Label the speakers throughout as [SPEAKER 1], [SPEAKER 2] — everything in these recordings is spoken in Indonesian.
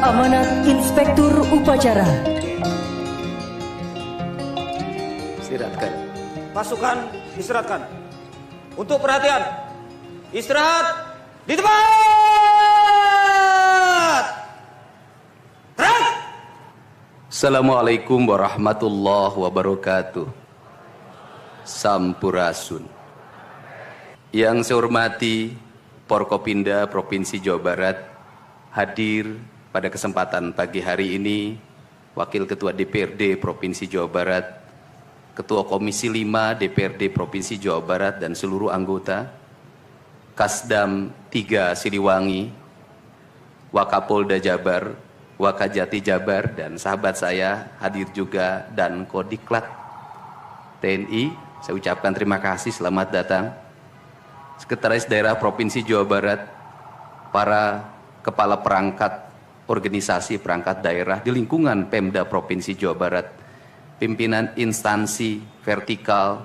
[SPEAKER 1] Amanat Inspektur Upacara.
[SPEAKER 2] Istirahatkan.
[SPEAKER 3] Pasukan, istirahatkan. Untuk perhatian, istirahat di tempat. Gerak!
[SPEAKER 2] Assalamualaikum warahmatullahi wabarakatuh. Sampurasun. Yang saya hormati Forkopimda Provinsi Jawa Barat, hadir pada kesempatan pagi hari ini Wakil Ketua DPRD Provinsi Jawa Barat, Ketua Komisi 5 DPRD Provinsi Jawa Barat dan seluruh anggota, Kasdam 3 Siliwangi, Wakapolda Jabar, Wakajati Jabar, dan sahabat saya hadir juga, dan Kodiklat TNI. Saya ucapkan terima kasih, selamat datang. Sekretaris Daerah Provinsi Jawa Barat, para kepala perangkat organisasi perangkat daerah di lingkungan Pemda Provinsi Jawa Barat, pimpinan instansi vertikal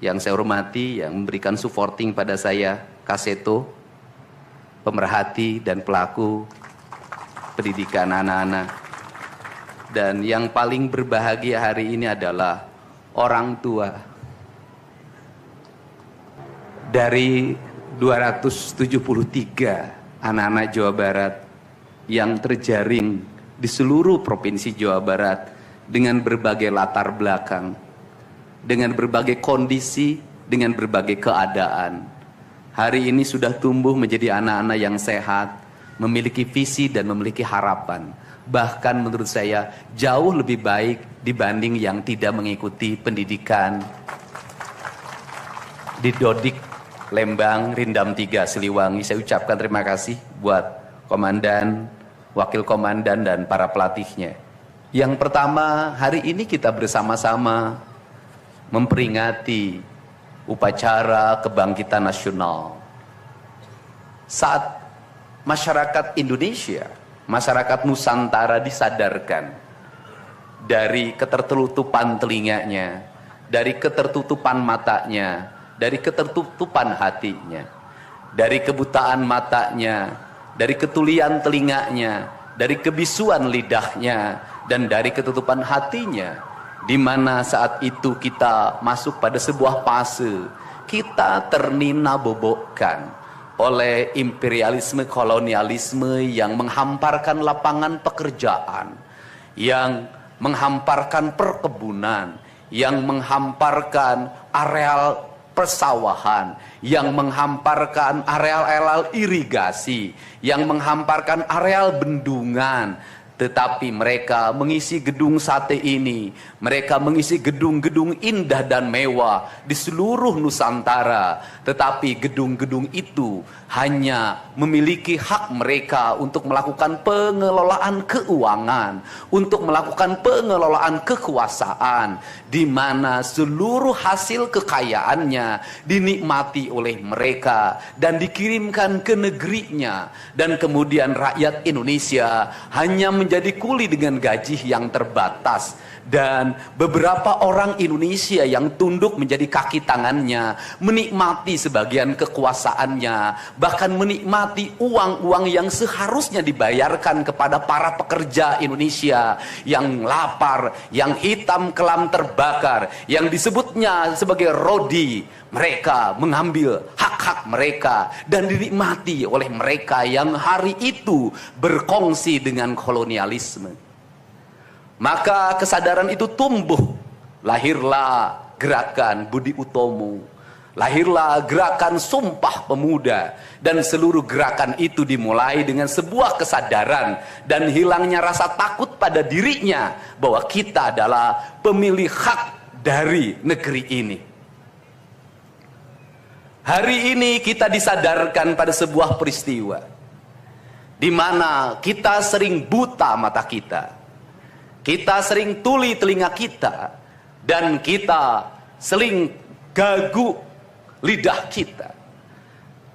[SPEAKER 2] yang saya hormati, yang memberikan supporting pada saya, Kaseto, pemerhati dan pelaku pendidikan anak-anak, dan yang paling berbahagia hari ini adalah orang tua. Dari 273 anak-anak Jawa Barat yang terjaring di seluruh Provinsi Jawa Barat dengan berbagai latar belakang, dengan berbagai kondisi, dengan berbagai keadaan, hari ini sudah tumbuh menjadi anak-anak yang sehat, memiliki visi dan memiliki harapan. Bahkan menurut saya jauh lebih baik dibanding yang tidak mengikuti pendidikan di Dodik, Lembang, Rindam 3 Siliwangi. Saya ucapkan terima kasih buat komandan, wakil komandan, dan para pelatihnya. Yang pertama, hari ini kita bersama-sama memperingati upacara kebangkitan nasional. Saat masyarakat Indonesia, masyarakat Nusantara disadarkan dari ketertutupan telinganya, dari ketertutupan matanya, dari ketertutupan hatinya, dari kebutaan matanya, dari ketulian telinganya, dari kebisuan lidahnya, dan dari ketutupan hatinya, di mana saat itu kita masuk pada sebuah fase kita ternina bobokkan oleh imperialisme kolonialisme yang menghamparkan lapangan pekerjaan, yang menghamparkan perkebunan, yang menghamparkan areal persawahan, yang menghamparkan areal-areal irigasi, yang menghamparkan areal bendungan. Tetapi mereka mengisi gedung sate ini, mereka mengisi gedung-gedung indah dan mewah di seluruh Nusantara. Tetapi gedung-gedung itu hanya memiliki hak mereka untuk melakukan pengelolaan keuangan, untuk melakukan pengelolaan kekuasaan, di mana seluruh hasil kekayaannya dinikmati oleh mereka dan dikirimkan ke negerinya. Dan kemudian rakyat Indonesia hanya menjadi kuli dengan gaji yang terbatas, dan beberapa orang Indonesia yang tunduk menjadi kaki tangannya, menikmati sebagian kekuasaannya, bahkan menikmati uang-uang yang seharusnya dibayarkan kepada para pekerja Indonesia yang lapar, yang hitam kelam terbakar, yang disebutnya sebagai rodi. Mereka mengambil hak-hak mereka dan dinikmati oleh mereka yang hari itu berkongsi dengan kolonialisme. Maka kesadaran itu tumbuh, lahirlah gerakan Budi Utomo, lahirlah gerakan Sumpah Pemuda, dan seluruh gerakan itu dimulai dengan sebuah kesadaran dan hilangnya rasa takut pada dirinya bahwa kita adalah pemilik hak dari negeri ini. Hari ini kita disadarkan pada sebuah peristiwa di mana kita sering buta mata kita. Kita sering tuli telinga kita, dan kita sering gagu lidah kita.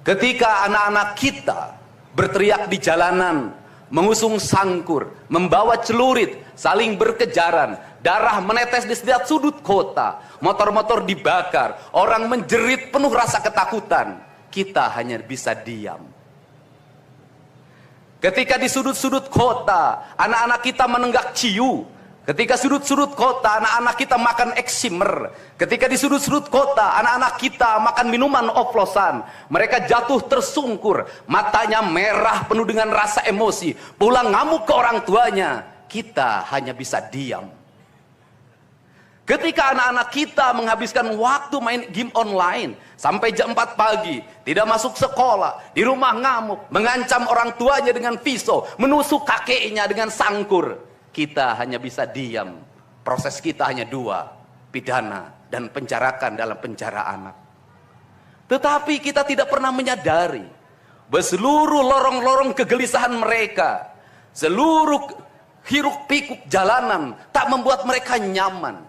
[SPEAKER 2] Ketika anak-anak kita berteriak di jalanan, mengusung sangkur, membawa celurit, saling berkejaran, darah menetes di setiap sudut kota, motor-motor dibakar, orang menjerit penuh rasa ketakutan, kita hanya bisa diam. Ketika di sudut-sudut kota, anak-anak kita menenggak ciu. Ketika sudut-sudut kota, anak-anak kita makan eksimer. Ketika di sudut-sudut kota, anak-anak kita makan minuman oplosan. Mereka jatuh tersungkur, matanya merah penuh dengan rasa emosi. Pulang ngamuk ke orang tuanya, kita hanya bisa diam. Ketika anak-anak kita menghabiskan waktu main game online sampai jam 4 pagi, tidak masuk sekolah, di rumah ngamuk, mengancam orang tuanya dengan pisau, menusuk kakeknya dengan sangkur, kita hanya bisa diam. Proses kita hanya dua, pidana dan penjarakan dalam penjara anak. Tetapi kita tidak pernah menyadari bahwa seluruh lorong-lorong kegelisahan mereka, seluruh hiruk pikuk jalanan tak membuat mereka nyaman.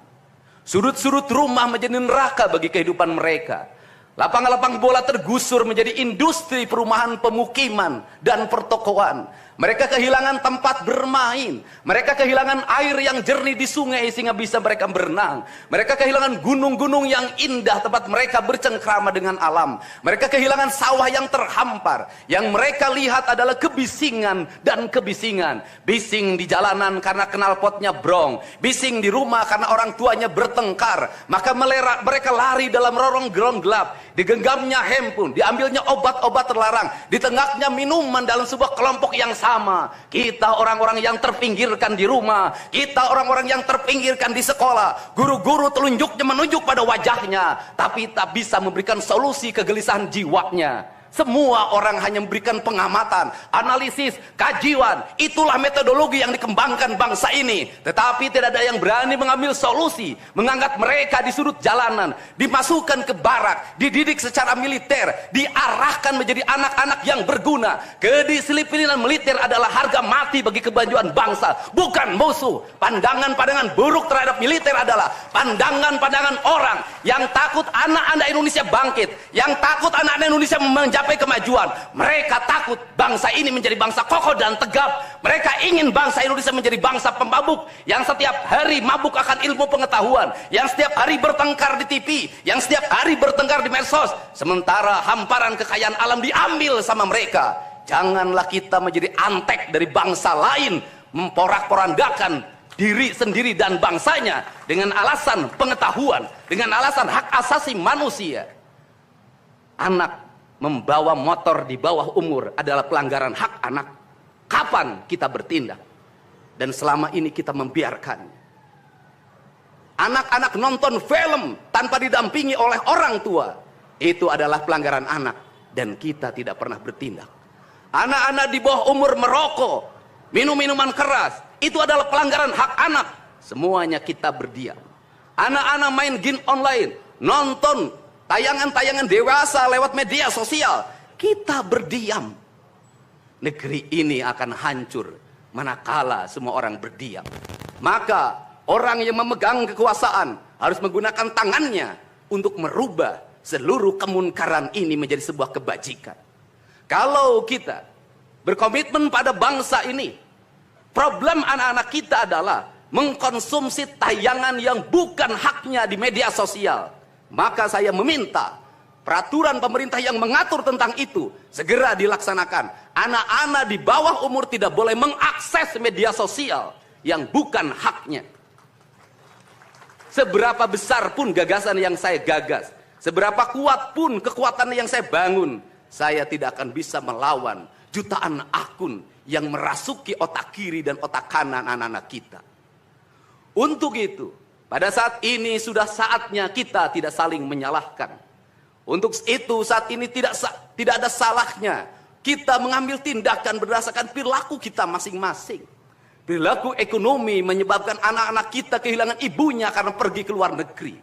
[SPEAKER 2] Sudut-sudut rumah menjadi neraka bagi kehidupan mereka. Lapang-lapang bola tergusur menjadi industri perumahan, pemukiman, dan pertokoan. Mereka kehilangan tempat bermain. Mereka kehilangan air yang jernih di sungai sehingga bisa mereka berenang. Mereka kehilangan gunung-gunung yang indah tempat mereka bercengkrama dengan alam. Mereka kehilangan sawah yang terhampar. Yang mereka lihat adalah kebisingan dan kebisingan. Bising di jalanan karena knalpotnya brong. Bising di rumah karena orang tuanya bertengkar. Maka mereka lari dalam lorong-lorong gelap. Digenggamnya handphone, diambilnya obat-obat terlarang, ditengahnya minuman dalam sebuah kelompok yang sama. Kita orang-orang yang terpinggirkan di rumah, kita orang-orang yang terpinggirkan di sekolah. Guru-guru telunjuknya menunjuk pada wajahnya, tapi tak bisa memberikan solusi kegelisahan jiwanya. Semua orang hanya memberikan pengamatan, analisis, kajian. Itulah metodologi yang dikembangkan bangsa ini. Tetapi tidak ada yang berani mengambil solusi, mengangkat mereka di sudut jalanan, dimasukkan ke barak, dididik secara militer, diarahkan menjadi anak-anak yang berguna. Kedisiplinan militer adalah harga mati bagi kemajuan bangsa, bukan musuh. Pandangan-pandangan buruk terhadap militer adalah pandangan-pandangan orang yang takut anak-anak Indonesia bangkit, yang takut anak-anak Indonesia mencapai kemajuan. Mereka takut bangsa ini menjadi bangsa kokoh dan tegap. Mereka ingin bangsa Indonesia menjadi bangsa pemabuk yang setiap hari mabuk akan ilmu pengetahuan, yang setiap hari bertengkar di TV, yang setiap hari bertengkar di medsos, sementara hamparan kekayaan alam diambil sama mereka. Janganlah kita menjadi antek dari bangsa lain, memporak-porandakan diri sendiri dan bangsanya dengan alasan pengetahuan, dengan alasan hak asasi manusia. Anak membawa motor di bawah umur adalah pelanggaran hak anak. Kapan kita bertindak? Dan selama ini kita membiarkan anak-anak nonton film tanpa didampingi oleh orang tua. Itu adalah pelanggaran anak, dan kita tidak pernah bertindak. Anak-anak di bawah umur merokok, minum minuman keras, itu adalah pelanggaran hak anak. Semuanya kita berdiam. Anak-anak main game online, nonton tayangan-tayangan dewasa lewat media sosial, kita berdiam. Negeri ini akan hancur manakala semua orang berdiam. Maka orang yang memegang kekuasaan harus menggunakan tangannya untuk merubah seluruh kemunkaran ini menjadi sebuah kebajikan. Kalau kita berkomitmen pada bangsa ini, problem anak-anak kita adalah mengkonsumsi tayangan yang bukan haknya di media sosial. Maka saya meminta peraturan pemerintah yang mengatur tentang itu segera dilaksanakan. Anak-anak di bawah umur tidak boleh mengakses media sosial yang bukan haknya. Seberapa besar pun gagasan yang saya gagas, seberapa kuat pun kekuatan yang saya bangun, saya tidak akan bisa melawan jutaan akun yang merasuki otak kiri dan otak kanan anak-anak kita. Untuk itu, pada saat ini sudah saatnya kita tidak saling menyalahkan. Untuk itu saat ini tidak ada salahnya kita mengambil tindakan berdasarkan perilaku kita masing-masing. Perilaku ekonomi menyebabkan anak-anak kita kehilangan ibunya karena pergi ke luar negeri.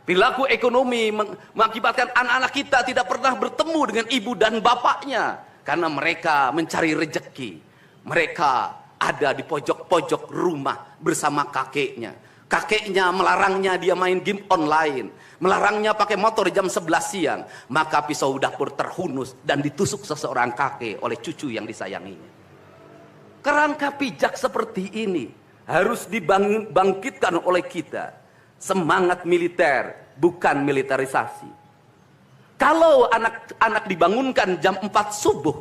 [SPEAKER 2] Perilaku ekonomi mengakibatkan anak-anak kita tidak pernah bertemu dengan ibu dan bapaknya karena mereka mencari rejeki. Mereka ada di pojok-pojok rumah bersama kakeknya. Kakeknya melarangnya dia main game online, melarangnya pakai motor jam 11 siang. Maka pisau dapur terhunus dan ditusuk seseorang kakek oleh cucu yang disayanginya. Kerangka pijak seperti ini harus dibangkitkan oleh kita. Semangat militer, bukan militerisasi. Kalau anak-anak dibangunkan jam 4 subuh,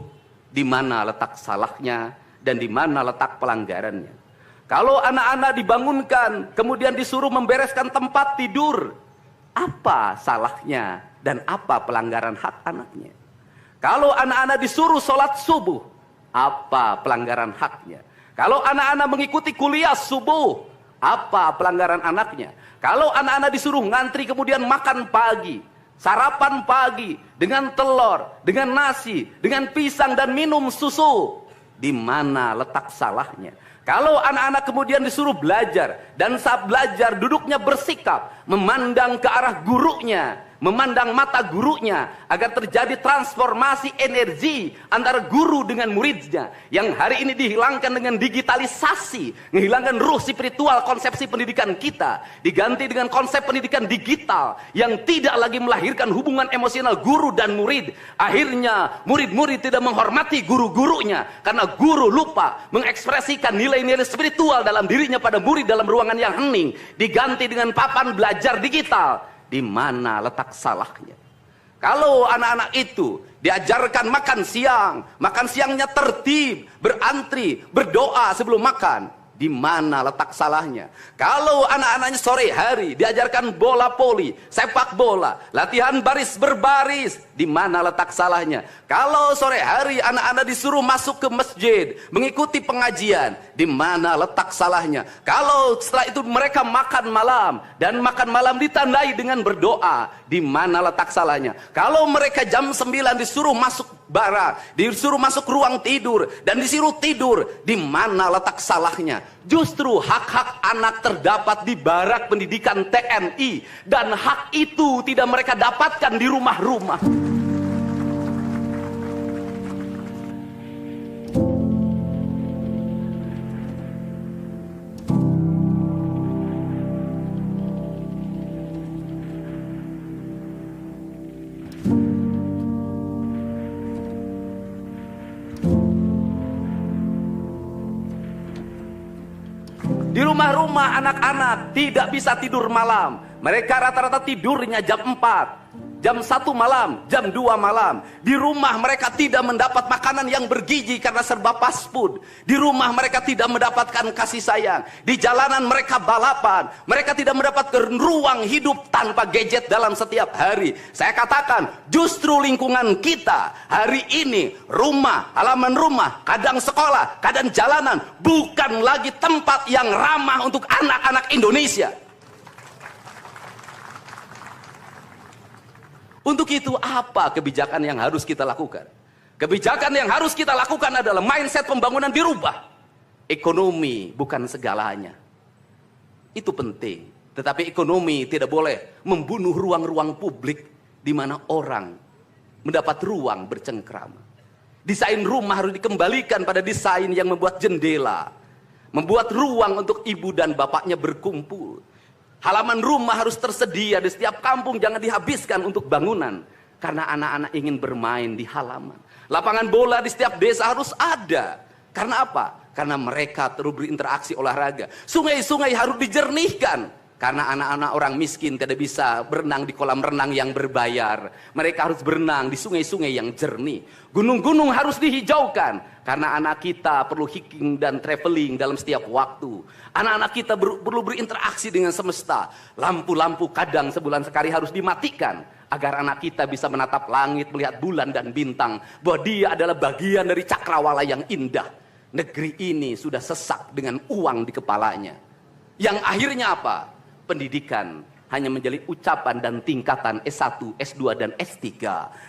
[SPEAKER 2] di mana letak salahnya dan di mana letak pelanggarannya. Kalau anak-anak dibangunkan, kemudian disuruh membereskan tempat tidur, apa salahnya dan apa pelanggaran hak anaknya? Kalau anak-anak disuruh sholat subuh, apa pelanggaran haknya? Kalau anak-anak mengikuti kuliah subuh, apa pelanggaran anaknya? Kalau anak-anak disuruh ngantri kemudian makan pagi, sarapan pagi dengan telur, dengan nasi, dengan pisang dan minum susu, di mana letak salahnya? Kalau anak-anak kemudian disuruh belajar, dan saat belajar duduknya bersikap, memandang ke arah gurunya, memandang mata gurunya, agar terjadi transformasi energi antara guru dengan muridnya, yang hari ini dihilangkan dengan digitalisasi, menghilangkan ruh spiritual konsepsi pendidikan kita, diganti dengan konsep pendidikan digital, yang tidak lagi melahirkan hubungan emosional guru dan murid. Akhirnya murid-murid tidak menghormati guru-gurunya, karena guru lupa mengekspresikan nilai-nilai spiritual dalam dirinya pada murid dalam ruangan yang hening, diganti dengan papan belajar digital. Di mana letak salahnya? Kalau anak-anak itu diajarkan makan siangnya tertib, berantri, berdoa sebelum makan, di mana letak salahnya? Kalau anak-anaknya sore hari diajarkan bola voli, sepak bola, latihan baris berbaris, di mana letak salahnya? Kalau sore hari anak-anak disuruh masuk ke masjid, mengikuti pengajian, di mana letak salahnya? Kalau setelah itu mereka makan malam, dan makan malam ditandai dengan berdoa, di mana letak salahnya? Kalau mereka jam 9 disuruh masuk barak, disuruh masuk ruang tidur, dan disuruh tidur, di mana letak salahnya? Justru hak-hak anak terdapat di barak pendidikan TNI, dan hak itu tidak mereka dapatkan di rumah-rumah. Di rumah-rumah anak-anak tidak bisa tidur malam. Mereka rata-rata tidurnya jam 4, jam 1 malam, jam 2 malam. Di rumah mereka tidak mendapat makanan yang bergizi karena serba fast food. Di rumah mereka tidak mendapatkan kasih sayang. Di jalanan mereka balapan. Mereka tidak mendapatkan ruang hidup tanpa gadget dalam setiap hari. Saya katakan, justru lingkungan kita hari ini, rumah, halaman rumah, kadang sekolah, kadang jalanan, bukan lagi tempat yang ramah untuk anak-anak Indonesia. Untuk itu apa kebijakan yang harus kita lakukan? Kebijakan yang harus kita lakukan adalah mindset pembangunan dirubah. Ekonomi bukan segalanya. Itu penting. Tetapi ekonomi tidak boleh membunuh ruang-ruang publik di mana orang mendapat ruang bercengkrama. Desain rumah harus dikembalikan pada desain yang membuat jendela, membuat ruang untuk ibu dan bapaknya berkumpul. Halaman rumah harus tersedia di setiap kampung, jangan dihabiskan untuk bangunan. Karena anak-anak ingin bermain di halaman. Lapangan bola di setiap desa harus ada. Karena apa? Karena mereka terus berinteraksi olahraga. Sungai-sungai harus dijernihkan. Karena anak-anak orang miskin tidak bisa berenang di kolam renang yang berbayar. Mereka harus berenang di sungai-sungai yang jernih. Gunung-gunung harus dihijaukan. Karena anak kita perlu hiking dan traveling dalam setiap waktu. Anak-anak kita perlu berinteraksi dengan semesta. Lampu-lampu kadang sebulan sekali harus dimatikan. Agar anak kita bisa menatap langit, melihat bulan dan bintang. Bahwa dia adalah bagian dari cakrawala yang indah. Negeri ini sudah sesak dengan uang di kepalanya. Yang akhirnya apa? Pendidikan hanya menjadi ucapan dan tingkatan S1, S2 dan S3.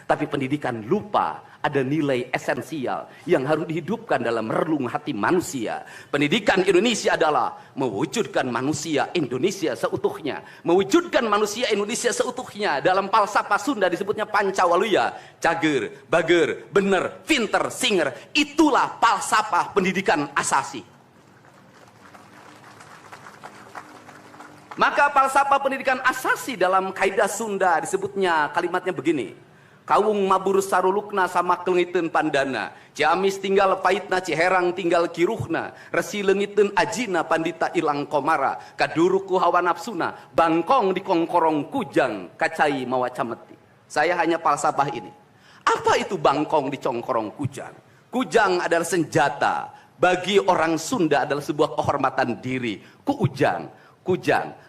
[SPEAKER 2] Tapi pendidikan lupa ada nilai esensial yang harus dihidupkan dalam relung hati manusia. Pendidikan Indonesia adalah mewujudkan manusia Indonesia seutuhnya. Mewujudkan manusia Indonesia seutuhnya. Dalam falsafah Sunda disebutnya Pancawaluya. Cager, bager, bener, pinter, singer. Itulah falsafah pendidikan asasi. Maka falsafah pendidikan asasi dalam kaidah Sunda disebutnya kalimatnya begini. Kawung mabur sarulukna sama kelengiten pandana. Ciamis tinggal paitna ciherang tinggal kiruhna. Resi lengiten ajina pandita ilang komara. Kaduruku hawa nafsuna. Bangkong di kongkorong kujang kacai mawacameti. Saya hanya falsafah ini. Apa itu bangkong di congkorong kujang? Kujang adalah senjata. Bagi orang Sunda adalah sebuah kehormatan diri. Kujang.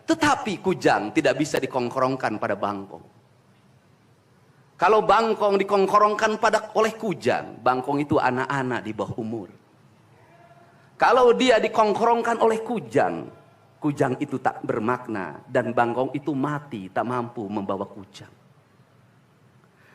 [SPEAKER 2] Tetapi kujang tidak bisa dikongkorongkan pada bangkong. Kalau bangkong dikongkorongkan oleh kujang, bangkong itu anak-anak di bawah umur. Kalau dia dikongkorongkan oleh kujang, kujang itu tak bermakna dan bangkong itu mati, tak mampu membawa kujang.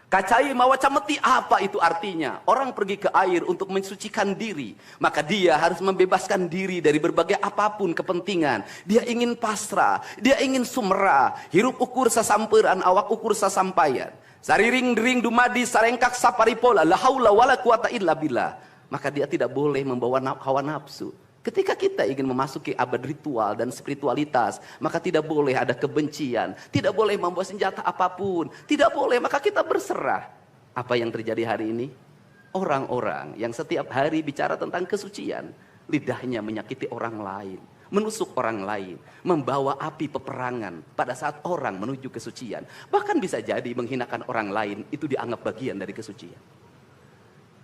[SPEAKER 2] Kacai mawaca meti, apa itu artinya? Orang pergi ke air untuk mensucikan diri, maka dia harus membebaskan diri dari berbagai apapun kepentingan. Dia ingin pasrah, dia ingin sumera, hirup ukur sasamperan, awak ukur sasampaian. Sariring dering dumadi sarengkak saparipola la haula wala quwata illa billah. Maka dia tidak boleh membawa hawa nafsu. Ketika kita ingin memasuki abad ritual dan spiritualitas, maka tidak boleh ada kebencian, tidak boleh membawa senjata apapun, tidak boleh, maka kita berserah. Apa yang terjadi hari ini? Orang-orang yang setiap hari bicara tentang kesucian, lidahnya menyakiti orang lain, menusuk orang lain, membawa api peperangan pada saat orang menuju kesucian. Bahkan bisa jadi menghinakan orang lain itu dianggap bagian dari kesucian.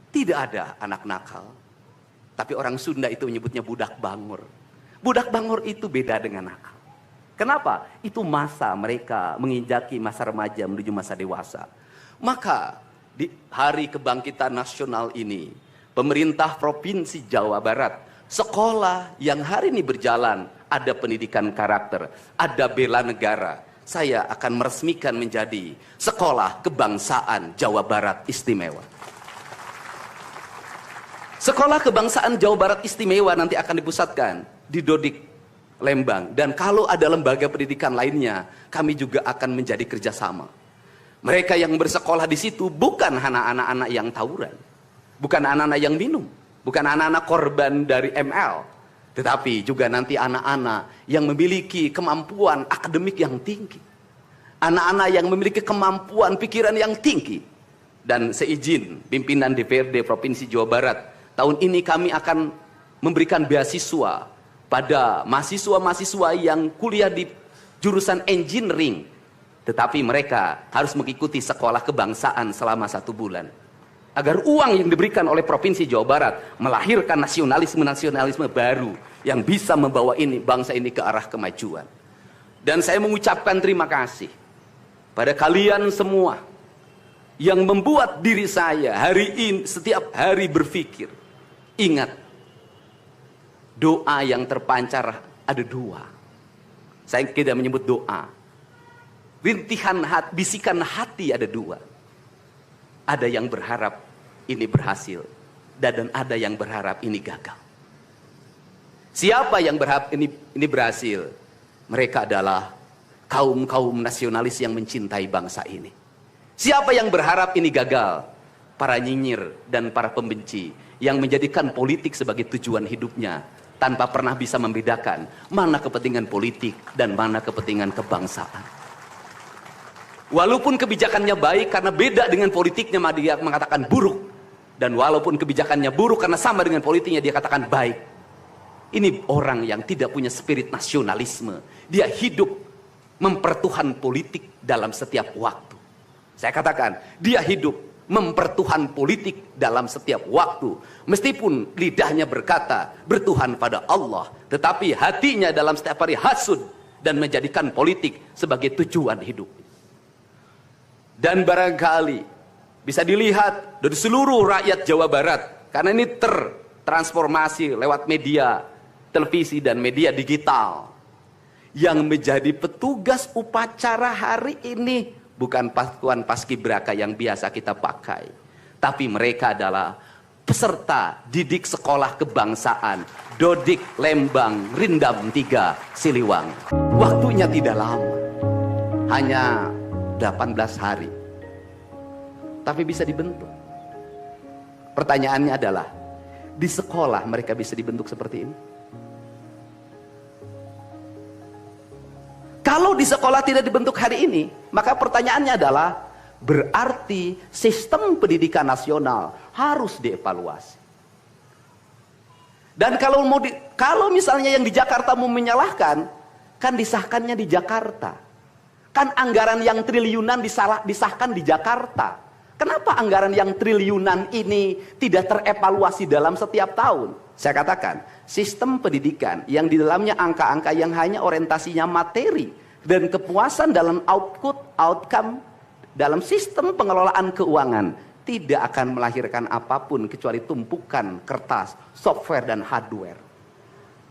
[SPEAKER 2] Tidak ada anak nakal. Tapi orang Sunda itu menyebutnya budak bangor. Budak bangor itu beda dengan nakal. Kenapa? Itu masa mereka menginjaki masa remaja menuju masa dewasa. Maka di hari kebangkitan nasional ini, pemerintah Provinsi Jawa Barat, sekolah yang hari ini berjalan, ada pendidikan karakter, ada bela negara. Saya akan meresmikan menjadi Sekolah Kebangsaan Jawa Barat Istimewa. Sekolah Kebangsaan Jawa Barat Istimewa nanti akan dipusatkan di Dodik, Lembang. Dan kalau ada lembaga pendidikan lainnya, kami juga akan menjadi kerjasama. Mereka yang bersekolah di situ bukan anak-anak yang tawuran, bukan anak-anak yang minum, bukan anak-anak korban dari ML, tetapi juga nanti anak-anak yang memiliki kemampuan akademik yang tinggi, anak-anak yang memiliki kemampuan pikiran yang tinggi. Dan seizin pimpinan DPRD Provinsi Jawa Barat, tahun ini kami akan memberikan beasiswa pada mahasiswa-mahasiswa yang kuliah di jurusan engineering. Tetapi mereka harus mengikuti sekolah kebangsaan selama 1 bulan. Agar uang yang diberikan oleh Provinsi Jawa Barat melahirkan nasionalisme-nasionalisme baru yang bisa membawa bangsa ini ke arah kemajuan. Dan saya mengucapkan terima kasih pada kalian semua yang membuat diri saya hari ini setiap hari berpikir. Ingat, doa yang terpancar ada 2. Saya tidak menyebut doa. Rintihan hati, bisikan hati ada 2. Ada yang berharap ini berhasil, dan ada yang berharap ini gagal. Siapa yang berharap ini berhasil? Mereka adalah kaum-kaum nasionalis yang mencintai bangsa ini. Siapa yang berharap ini gagal? Para nyinyir dan para pembenci yang menjadikan politik sebagai tujuan hidupnya tanpa pernah bisa membedakan mana kepentingan politik dan mana kepentingan kebangsaan. Walaupun kebijakannya baik karena beda dengan politiknya, dia mengatakan buruk. Dan walaupun kebijakannya buruk karena sama dengan politiknya, dia katakan baik. Ini orang yang tidak punya spirit nasionalisme. Dia hidup mempertuhan politik dalam setiap waktu. Saya katakan, dia hidup mempertuhan politik dalam setiap waktu. Meskipun lidahnya berkata bertuhan pada Allah, tetapi hatinya dalam setiap hari hasud dan menjadikan politik sebagai tujuan hidup. Dan barangkali bisa dilihat dari seluruh rakyat Jawa Barat, karena ini tertransformasi lewat media televisi dan media digital. Yang menjadi petugas upacara hari ini bukan pasukan paskibraka yang biasa kita pakai, tapi mereka adalah peserta didik sekolah kebangsaan Dodik Lembang Rindam 3 Siliwangi. Waktunya tidak lama, hanya 18 hari, tapi bisa dibentuk. Pertanyaannya adalah, di sekolah mereka bisa dibentuk seperti ini? Kalau di sekolah tidak dibentuk hari ini, maka pertanyaannya adalah, berarti sistem pendidikan nasional harus dievaluasi. Dan kalau misalnya yang di Jakarta mau menyalahkan, kan disahkannya di Jakarta. Kan anggaran yang triliunan disahkan di Jakarta. Kenapa anggaran yang triliunan ini tidak terevaluasi dalam setiap tahun? Saya katakan, sistem pendidikan yang di dalamnya angka-angka yang hanya orientasinya materi dan kepuasan dalam outcome dalam sistem pengelolaan keuangan tidak akan melahirkan apapun kecuali tumpukan kertas, software, dan hardware.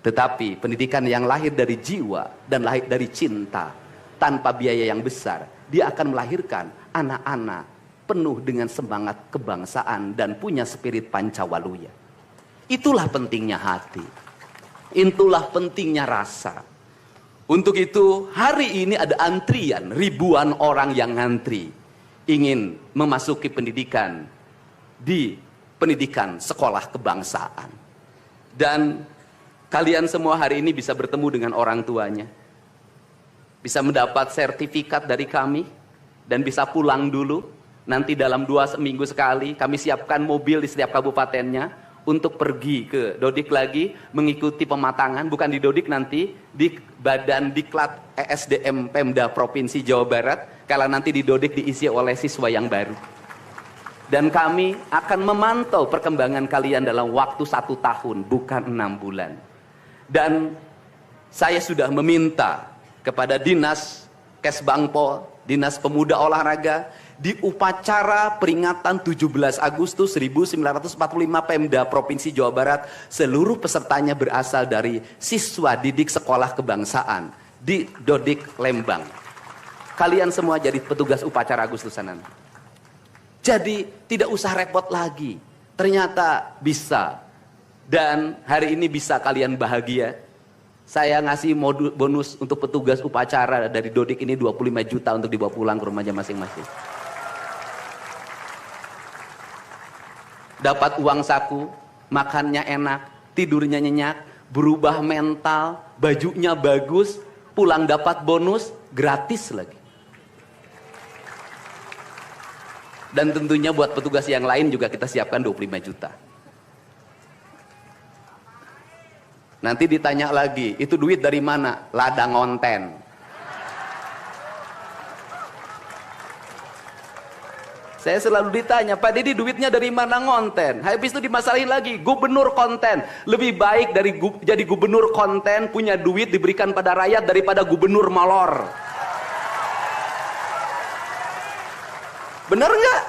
[SPEAKER 2] Tetapi pendidikan yang lahir dari jiwa dan lahir dari cinta tanpa biaya yang besar, dia akan melahirkan anak-anak penuh dengan semangat kebangsaan dan punya spirit Pancawaluya. Itulah pentingnya hati. Itulah pentingnya rasa. Untuk itu hari ini ada antrian ribuan orang yang ngantri ingin memasuki pendidikan di pendidikan sekolah kebangsaan. Dan kalian semua hari ini bisa bertemu dengan orang tuanya. Bisa mendapat sertifikat dari kami dan bisa pulang dulu. Nanti dalam 2 minggu sekali kami siapkan mobil di setiap kabupatennya untuk pergi ke Dodik lagi mengikuti pematangan, bukan di Dodik nanti di Badan Diklat ESDM Pemda Provinsi Jawa Barat, kalau nanti di Dodik diisi oleh siswa yang baru. Dan kami akan memantau perkembangan kalian dalam waktu 1 tahun, bukan 6 bulan. Dan saya sudah meminta kepada Dinas Kesbangpol, Dinas Pemuda Olahraga, di upacara peringatan 17 Agustus 1945 Pemda Provinsi Jawa Barat, seluruh pesertanya berasal dari siswa didik sekolah kebangsaan di Dodik Lembang. Kalian semua jadi petugas upacara Agustusan. Jadi tidak usah repot lagi. Ternyata bisa. Dan hari ini bisa kalian bahagia. Saya ngasih bonus untuk petugas upacara dari Dodik ini 25 juta untuk dibawa pulang ke rumahnya masing-masing. Dapat uang saku, makannya enak, tidurnya nyenyak, berubah mental, bajunya bagus, pulang dapat bonus, gratis lagi. Dan tentunya buat petugas yang lain juga kita siapkan 25 juta. Nanti ditanya lagi, itu duit dari mana? Ladang onten. Saya selalu ditanya, Pak Dedi duitnya dari mana ngonten? Habis itu dimasalahin lagi, gubernur konten. Lebih baik dari jadi gubernur konten, punya duit diberikan pada rakyat daripada gubernur molor. Bener nggak?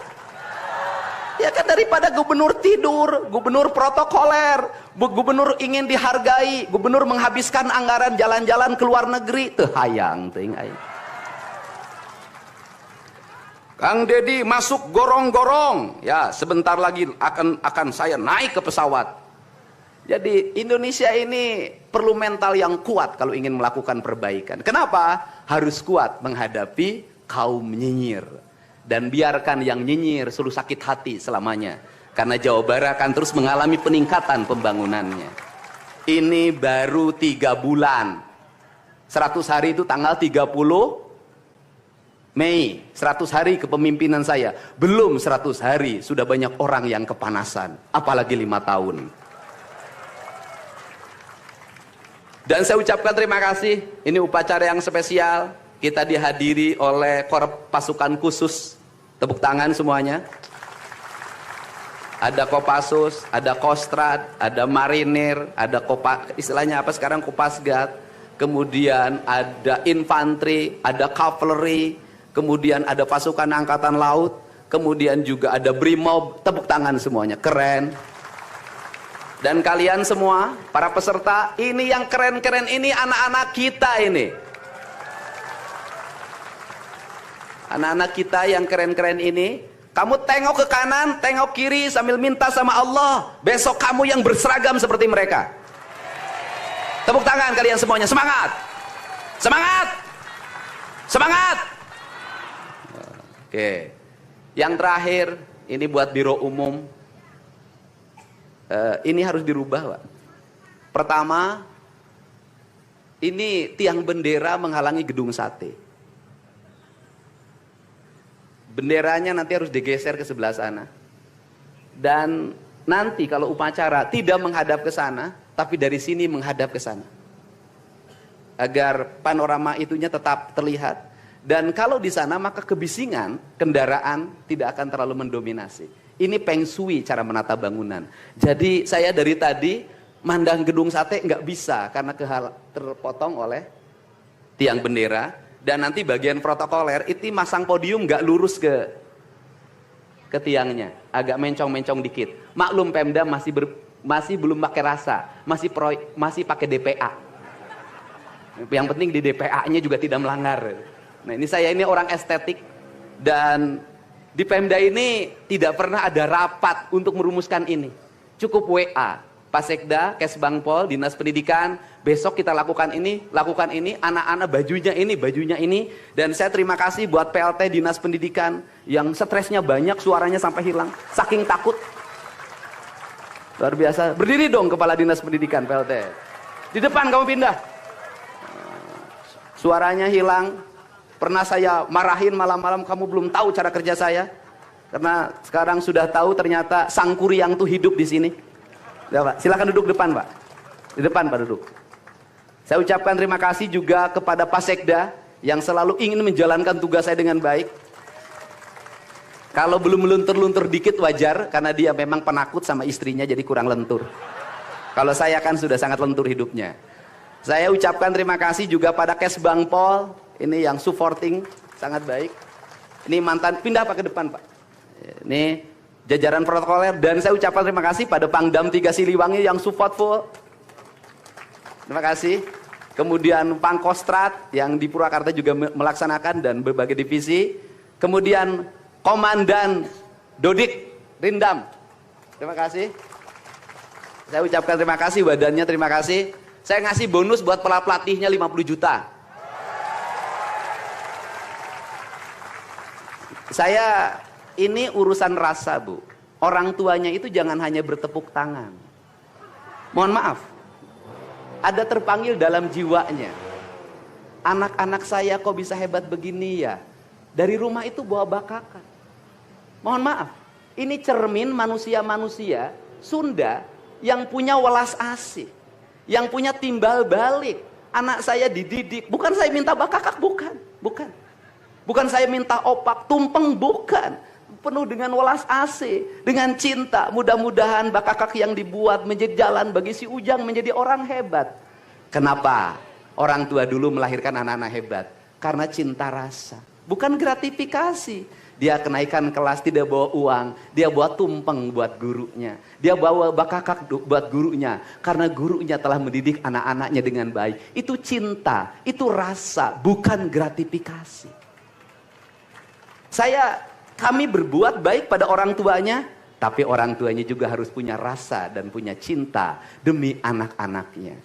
[SPEAKER 2] Ya kan, daripada gubernur tidur, gubernur protokoler, gubernur ingin dihargai, gubernur menghabiskan anggaran jalan-jalan ke luar negeri, teu hayang teuing aing. Kang Dedi masuk gorong-gorong, ya sebentar lagi akan saya naik ke pesawat. Jadi Indonesia ini perlu mental yang kuat kalau ingin melakukan perbaikan. Kenapa? Harus kuat menghadapi kaum nyinyir. Dan biarkan yang nyinyir suruh sakit hati selamanya. Karena Jawa Barat akan terus mengalami peningkatan pembangunannya. Ini baru 3 bulan. 100 hari itu tanggal 30 Mei, 100 hari kepemimpinan saya. Belum 100 hari, sudah banyak orang yang kepanasan. Apalagi 5 tahun. Dan saya ucapkan terima kasih. Ini upacara yang spesial. Kita dihadiri oleh Korps Pasukan Khusus. Tepuk tangan semuanya. Ada Kopassus, ada Kostrad, ada Marinir, ada istilahnya apa sekarang, Kopasgat. Kemudian ada infanteri, ada cavalry. Kemudian ada pasukan angkatan laut, kemudian juga ada brimob. Tepuk tangan semuanya, keren. Dan kalian semua, para peserta, ini yang keren-keren ini anak-anak kita ini. Anak-anak kita yang keren-keren ini, kamu tengok ke kanan, tengok kiri sambil minta sama Allah, besok kamu yang berseragam seperti mereka. Tepuk tangan kalian semuanya, semangat! Semangat! Semangat! Oke, yang terakhir ini buat biro umum, ini harus dirubah, Pak. Pertama, ini tiang bendera menghalangi gedung sate. Benderanya nanti harus digeser ke sebelah sana. Dan nanti kalau upacara tidak menghadap ke sana, tapi dari sini menghadap ke sana. Agar panorama itunya tetap terlihat. Dan kalau di sana maka kebisingan kendaraan tidak akan terlalu mendominasi. Ini Feng Shui cara menata bangunan. Jadi saya dari tadi mandang gedung sate nggak bisa karena terpotong oleh tiang bendera. Dan nanti bagian protokoler itu masang podium nggak lurus ke tiangnya, agak mencong-mencong dikit. Maklum Pemda masih belum pakai rasa, masih pakai DPA. Yang penting di DPA-nya juga tidak melanggar. Nah ini saya ini orang estetik, dan di Pemda ini tidak pernah ada rapat untuk merumuskan ini. Cukup WA, Pak Sekda, Kesbangpol, Dinas Pendidikan, besok kita lakukan ini, anak-anak bajunya ini. Dan saya terima kasih buat PLT Dinas Pendidikan yang stresnya banyak, suaranya sampai hilang, saking takut. Luar biasa. Berdiri dong Kepala Dinas Pendidikan PLT. Di depan kamu pindah. Suaranya hilang. Pernah saya marahin malam-malam, kamu belum tahu cara kerja saya. Karena sekarang sudah tahu ternyata Sang Kuryang tuh hidup di sini. Ya, Pak. Silakan duduk depan, Pak. Di depan, Pak, duduk. Saya ucapkan terima kasih juga kepada Pak Sekda yang selalu ingin menjalankan tugas saya dengan baik. Kalau belum meluntur-luntur dikit wajar, karena dia memang penakut sama istrinya jadi kurang lentur. Kalau saya kan sudah sangat lentur hidupnya. Saya ucapkan terima kasih juga pada Kesbangpol, ini yang supporting sangat baik. Ini mantan, pindah Pak ke depan Pak. Ini jajaran protokoler, dan saya ucapkan terima kasih pada Pangdam 3 Siliwangi yang support full. Terima kasih. Kemudian Pangkostrat yang di Purwakarta juga melaksanakan dan berbagai divisi. Kemudian Komandan Dodik Rindam. Terima kasih. Saya ucapkan terima kasih, badannya terima kasih. Saya ngasih bonus buat pelatihnya 50 juta. Saya ini urusan rasa, Bu. Orang tuanya itu jangan hanya bertepuk tangan. Mohon maaf. Ada terpanggil dalam jiwanya. Anak-anak saya kok bisa hebat begini ya? Dari rumah itu bawa bakakan. Mohon maaf. Ini cermin manusia-manusia Sunda yang punya welas asih. Yang punya timbal balik. Anak saya dididik. Bukan saya minta bakakak, bukan. Bukan saya minta opak, tumpeng, bukan. Penuh dengan welas asih, dengan cinta. Mudah-mudahan bakakak yang dibuat menjadi jalan bagi si Ujang menjadi orang hebat. Kenapa orang tua dulu melahirkan anak-anak hebat? Karena cinta rasa. Bukan gratifikasi. Dia kenaikan kelas tidak bawa uang, dia bawa tumpeng buat gurunya. Dia bawa bakakak buat gurunya, karena gurunya telah mendidik anak-anaknya dengan baik. Itu cinta, itu rasa, bukan gratifikasi. Kami berbuat baik pada orang tuanya, tapi orang tuanya juga harus punya rasa dan punya cinta demi anak-anaknya.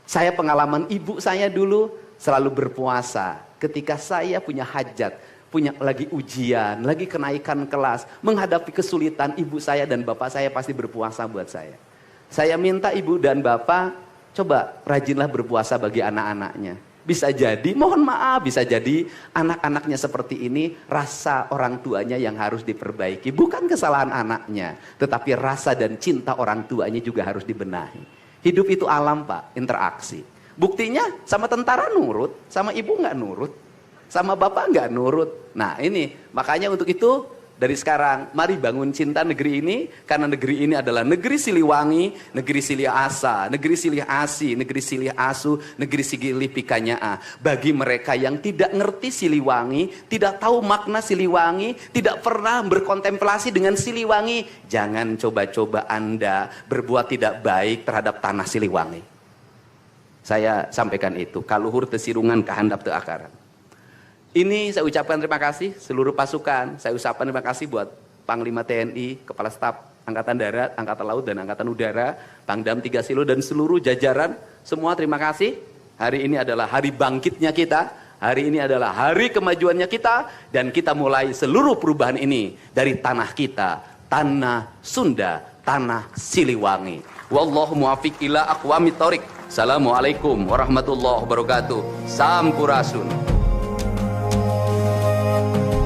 [SPEAKER 2] Saya pengalaman ibu saya dulu selalu berpuasa ketika saya punya hajat. Punya lagi ujian, lagi kenaikan kelas, menghadapi kesulitan, ibu saya dan bapak saya pasti berpuasa buat saya. Saya minta ibu dan bapak, coba rajinlah berpuasa bagi anak-anaknya. Bisa jadi, mohon maaf, bisa jadi anak-anaknya seperti ini, rasa orang tuanya yang harus diperbaiki. Bukan kesalahan anaknya, tetapi rasa dan cinta orang tuanya juga harus dibenahi. Hidup itu alam Pak, interaksi. Buktinya sama tentara nurut, sama ibu nggak nurut. Sama bapak nggak nurut. Nah ini, makanya untuk itu dari sekarang mari bangun cinta negeri ini. Karena negeri ini adalah negeri Siliwangi, negeri Silih Asa, negeri Silih Asi, negeri Silih Asu, negeri Silih Pikanyaa. Bagi mereka yang tidak ngerti Siliwangi, tidak tahu makna Siliwangi, tidak pernah berkontemplasi dengan Siliwangi, jangan coba-coba Anda berbuat tidak baik terhadap tanah Siliwangi. Saya sampaikan itu, kaluhur tesirungan kahandap teu akaran. Ini saya ucapkan terima kasih seluruh pasukan. Saya ucapkan terima kasih buat Panglima TNI, Kepala Staf Angkatan Darat, Angkatan Laut dan Angkatan Udara, Pangdam 3 Silo dan seluruh jajaran. Semua terima kasih. Hari ini adalah hari bangkitnya kita. Hari ini adalah hari kemajuannya kita. Dan kita mulai seluruh perubahan ini dari tanah kita, tanah Sunda, tanah Siliwangi. Wallahu muwaffiq ila aqwamit thoriq. Assalamualaikum warahmatullahi wabarakatuh. Sampurasun.